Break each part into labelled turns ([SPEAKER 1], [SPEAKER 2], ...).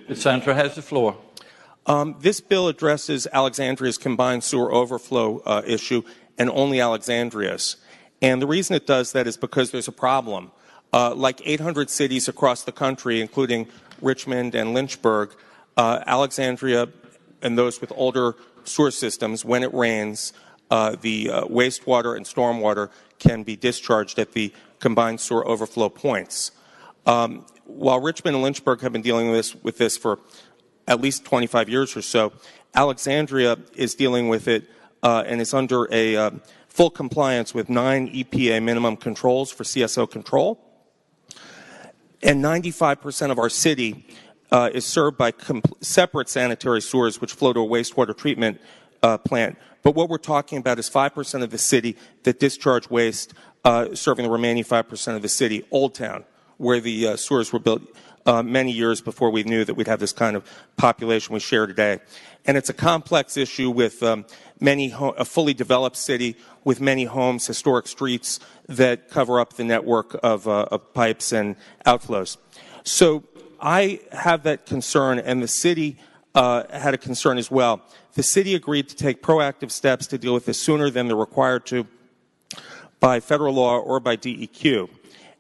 [SPEAKER 1] The senator has the floor.
[SPEAKER 2] This bill addresses Alexandria's combined sewer overflow issue and only Alexandria's. And the reason it does that is because there's a problem. Like 800 cities across the country, including Richmond and Lynchburg, Alexandria and those with older sewer systems, when it rains, the wastewater and stormwater can be discharged at the combined sewer overflow points. While Richmond and Lynchburg have been dealing with this for at least 25 years or so, Alexandria is dealing with it and is under a full compliance with 9 EPA minimum controls for CSO control. And 95% of our city is served by separate sanitary sewers which flow to a wastewater treatment plant. But what we're talking about is 5% of the city that discharge waste, serving the remaining 5% of the city, Old Town, where the sewers were built many years before we knew that we'd have this kind of population we share today. And it's a complex issue with a fully developed city with many homes, historic streets that cover up the network of pipes and outflows. So I have that concern, and the city had a concern as well. The city agreed to take proactive steps to deal with this sooner than they're required to by federal law or by DEQ.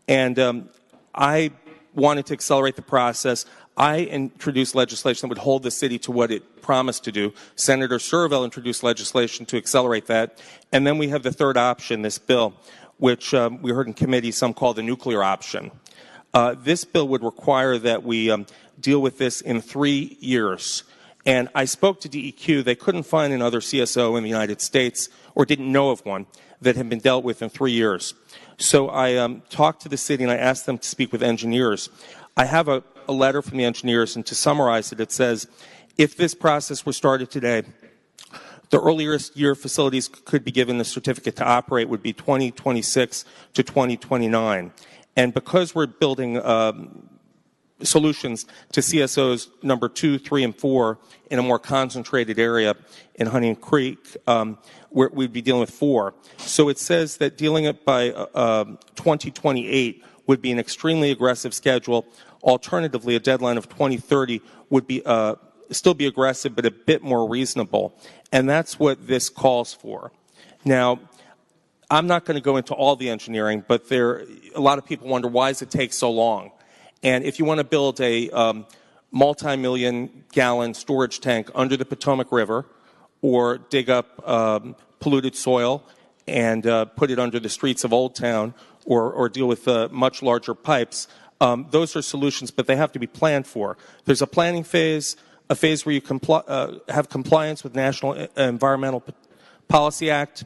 [SPEAKER 2] And I wanted to accelerate the process. I introduced legislation that would hold the city to what it promised to do. Senator Servell introduced legislation to accelerate that. And then we have the third option, this bill, which we heard in committee some call the nuclear option. This bill would require that we deal with this in 3 years. And I spoke to DEQ. They couldn't find another CSO in the United States, or didn't know of one, that had been dealt with in 3 years. So I talked to the city and I asked them to speak with engineers. I have a letter from the engineers, and to summarize it, it says, if this process were started today, the earliest year facilities could be given the certificate to operate would be 2026 to 2029. And because we're building solutions to CSOs number 2, 3, and 4 in a more concentrated area in Huntington Creek, where we'd be dealing with 4. So it says that dealing it by 2028 would be an extremely aggressive schedule. Alternatively, a deadline of 2030 would be still be aggressive, but a bit more reasonable. And that's what this calls for. Now, I'm not going to go into all the engineering, but a lot of people wonder, why does it take so long? And if you want to build a multi-million-gallon storage tank under the Potomac River, or dig up polluted soil and put it under the streets of Old Town, or deal with much larger pipes, those are solutions, but they have to be planned for. There's a planning phase, a phase where you have compliance with National Environmental Policy Act.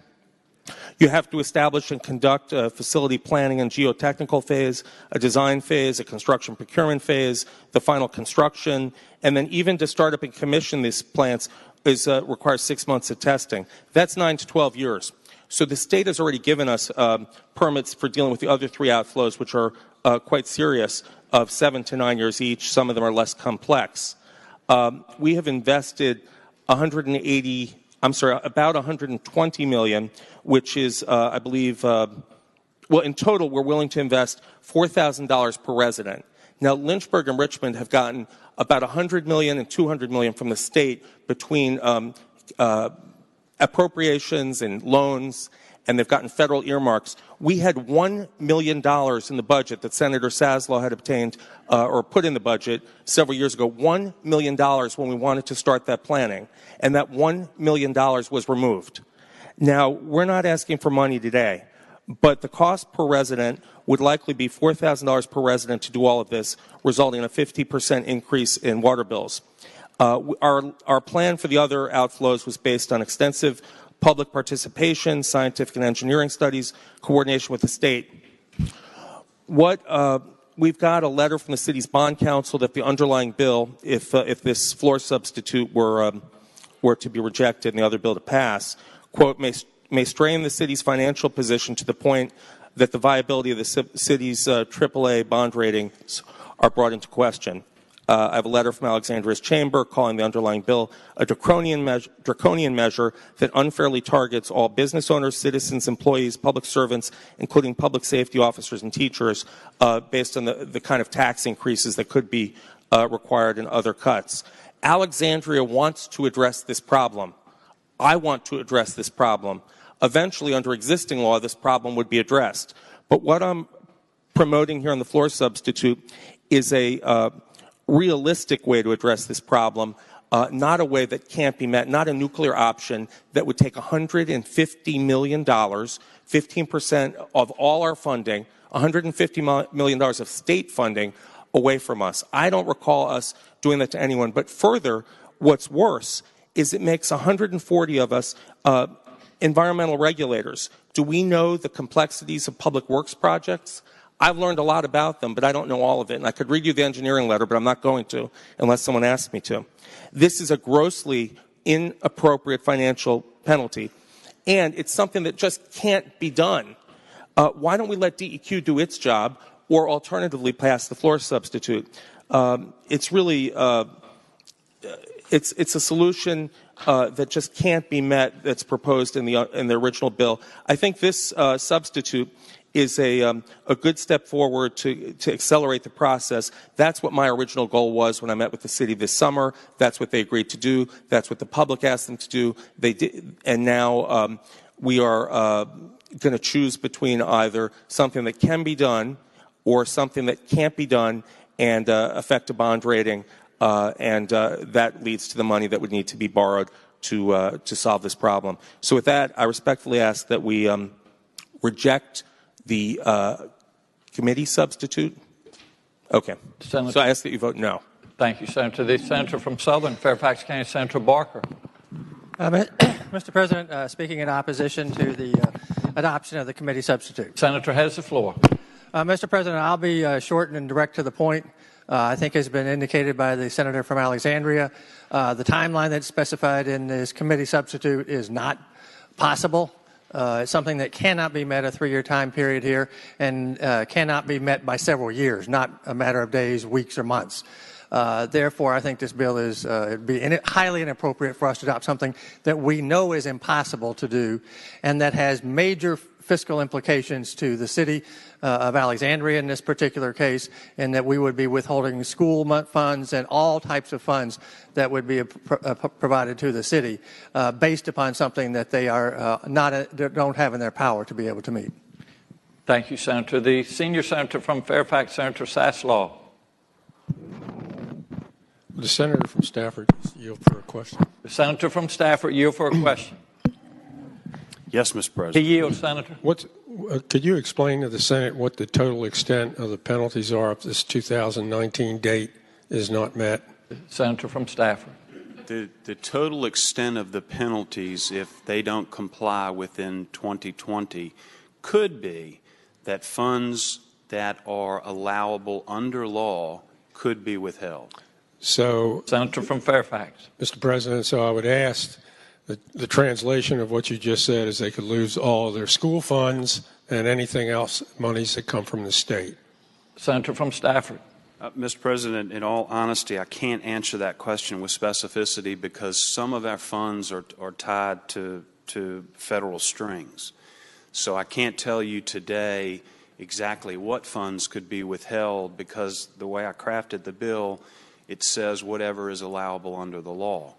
[SPEAKER 2] You have to establish and conduct a facility planning and geotechnical phase, a design phase, a construction procurement phase, the final construction, and then even to start up and commission these plants requires 6 months of testing. That's 9 to 12 years. So the state has already given us permits for dealing with the other 3 outflows, which are quite serious, of 7 to 9 years each. Some of them are less complex. We have invested about $120 million, which is, I believe, in total, we're willing to invest $4,000 per resident. Now, Lynchburg and Richmond have gotten about $100 million and $200 million from the state between appropriations and loans, and they've gotten federal earmarks. We had $1 million in the budget that Senator Saslow had obtained or put in the budget several years ago, $1 million when we wanted to start that planning, and that $1 million was removed. Now, we're not asking for money today, but the cost per resident would likely be $4,000 per resident to do all of this, resulting in a 50% increase in water bills. Our plan for the other outflows was based on extensive public participation, scientific and engineering studies, coordination with the state. We've got a letter from the city's bond council that the underlying bill, if this floor substitute were to be rejected and the other bill to pass, quote, may strain the city's financial position to the point that the viability of the city's AAA bond ratings are brought into question. I have a letter from Alexandria's chamber calling the underlying bill a draconian measure that unfairly targets all business owners, citizens, employees, public servants, including public safety officers and teachers, based on the kind of tax increases that could be required in other cuts. Alexandria wants to address this problem. I want to address this problem. Eventually, under existing law, this problem would be addressed. But what I'm promoting here on the floor substitute is a realistic way to address this problem, not a way that can't be met, not a nuclear option that would take $150 million, 15% of all our funding, $150 million of state funding away from us. I don't recall us doing that to anyone. But further, what's worse is it makes 140 of us environmental regulators. Do we know the complexities of public works projects? I've learned a lot about them, but I don't know all of it. And I could read you the engineering letter, but I'm not going to unless someone asks me to. This is a grossly inappropriate financial penalty, and it's something that just can't be done. Why don't we let DEQ do its job, or alternatively pass the floor substitute? It's really it's a solution that just can't be met that's proposed in the original bill. I think this substitute is a good step forward to accelerate the process. That's what my original goal was when I met with the city this summer. That's what they agreed to do. That's what the public asked them to do. They did, and now we are going to choose between either something that can be done or something that can't be done and affect a bond rating. And that leads to the money that would need to be borrowed to solve this problem. So with that, I respectfully ask that we reject the committee substitute. Okay.
[SPEAKER 1] Senator,
[SPEAKER 2] so I ask that you vote no.
[SPEAKER 1] Thank you, Senator. The senator from Southern Fairfax County, Senator Barker.
[SPEAKER 3] Mr. President, speaking in opposition to the adoption of the committee substitute.
[SPEAKER 1] Senator has the floor.
[SPEAKER 3] Mr. President, I'll be short and direct to the point. I think has been indicated by the senator from Alexandria. The timeline that's specified in this committee substitute is not possible. It's something that cannot be met a 3-year time period here and cannot be met by several years, not a matter of days, weeks, or months. Therefore, I think this bill is highly inappropriate for us to adopt something that we know is impossible to do and that has major fiscal implications to the city of Alexandria in this particular case, and that we would be withholding school funds and all types of funds that would be provided to the city based upon something that they are don't have in their power to be able to meet.
[SPEAKER 1] Thank you, Senator. The senior senator from Fairfax, Senator Saslaw.
[SPEAKER 4] The senator from Stafford yield for a question.
[SPEAKER 1] The senator from Stafford yield for a question.
[SPEAKER 5] Yes, Mr. President.
[SPEAKER 1] He yields, Senator.
[SPEAKER 4] Could you explain to the Senate what the total extent of the penalties are if this 2019 date is not met?
[SPEAKER 1] The senator from Stafford.
[SPEAKER 5] The total extent of the penalties, if they don't comply within 2020, could be that funds that are allowable under law could be withheld.
[SPEAKER 4] So,
[SPEAKER 1] senator from Fairfax.
[SPEAKER 4] Mr. President, so I would ask the translation of what you just said is they could lose all of their school funds and anything else, monies that come from the state.
[SPEAKER 1] Senator from Stafford.
[SPEAKER 5] Mr. President, in all honesty, I can't answer that question with specificity because some of our funds are tied to federal strings. So I can't tell you today exactly what funds could be withheld because the way I crafted the bill, it says whatever is allowable under the law.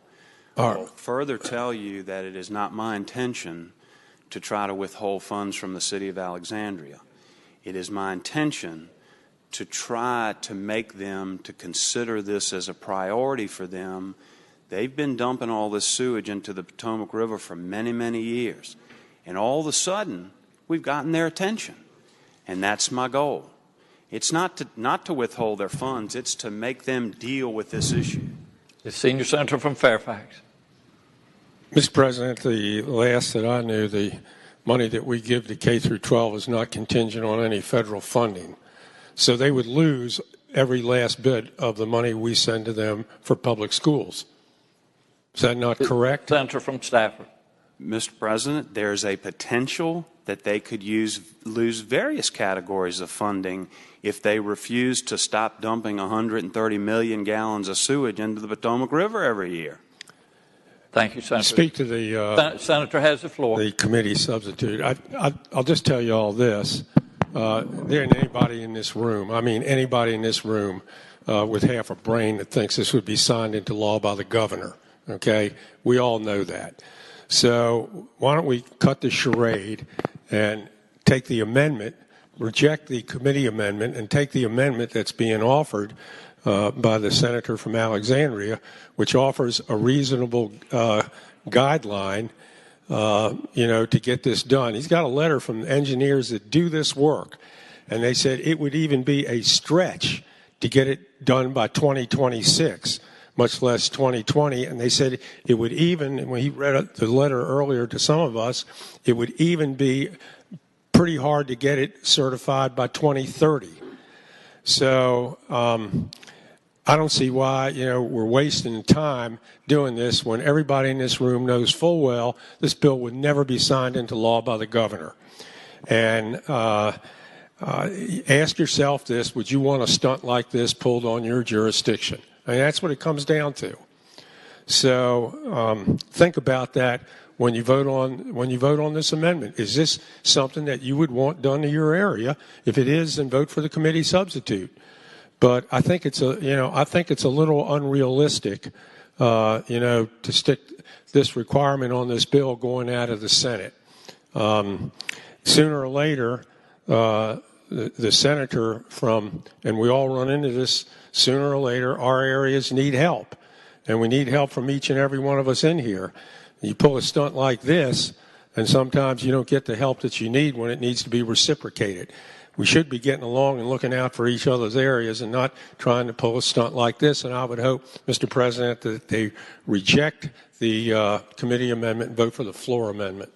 [SPEAKER 5] I'll further tell you that it is not my intention to try to withhold funds from the city of Alexandria. It is my intention to try to make them to consider this as a priority for them. They've been dumping all this sewage into the Potomac River for many, many years. And all of a sudden, we've gotten their attention. And that's my goal. It's not to withhold their funds. It's to make them deal with this issue.
[SPEAKER 1] The senior senator from Fairfax.
[SPEAKER 4] Mr. President, the last that I knew, the money that we give to K through 12 is not contingent on any federal funding. So they would lose every last bit of the money we send to them for public schools. Is that not correct?
[SPEAKER 1] Senator from Stafford.
[SPEAKER 5] Mr. President, there's a potential that they could lose various categories of funding if they refuse to stop dumping 130 million gallons of sewage into the Potomac River every year.
[SPEAKER 1] Thank you, Senator.
[SPEAKER 4] Speak to the
[SPEAKER 1] Senator has the floor.
[SPEAKER 4] The committee substitute. I'll just tell you all this. There ain't anybody in this room, I mean anybody in this room, with half a brain that thinks this would be signed into law by the governor. Okay? We all know that. So why don't we cut the charade and take the amendment, reject the committee amendment, and take the amendment that's being offered by the senator from Alexandria, which offers a reasonable guideline, to get this done. He's got a letter from engineers that do this work, and they said it would even be a stretch to get it done by 2026, much less 2020. And they said it would even, when he read the letter earlier to some of us, it would even be pretty hard to get it certified by 2030. So I don't see why, we're wasting time doing this when everybody in this room knows full well this bill would never be signed into law by the governor. And ask yourself this: would you want a stunt like this pulled on your jurisdiction? I mean, that's what it comes down to. So think about that when you vote on this amendment. Is this something that you would want done to your area? If it is, then vote for the committee substitute. But I think it's a little unrealistic, to stick this requirement on this bill going out of the Senate. Sooner or later, the senator and we all run into this, sooner or later, our areas need help. And we need help from each and every one of us in here. You pull a stunt like this, and sometimes you don't get the help that you need when it needs to be reciprocated. We should be getting along and looking out for each other's areas and not trying to pull a stunt like this. And I would hope, Mr. President, that they reject the committee amendment and vote for the floor amendment.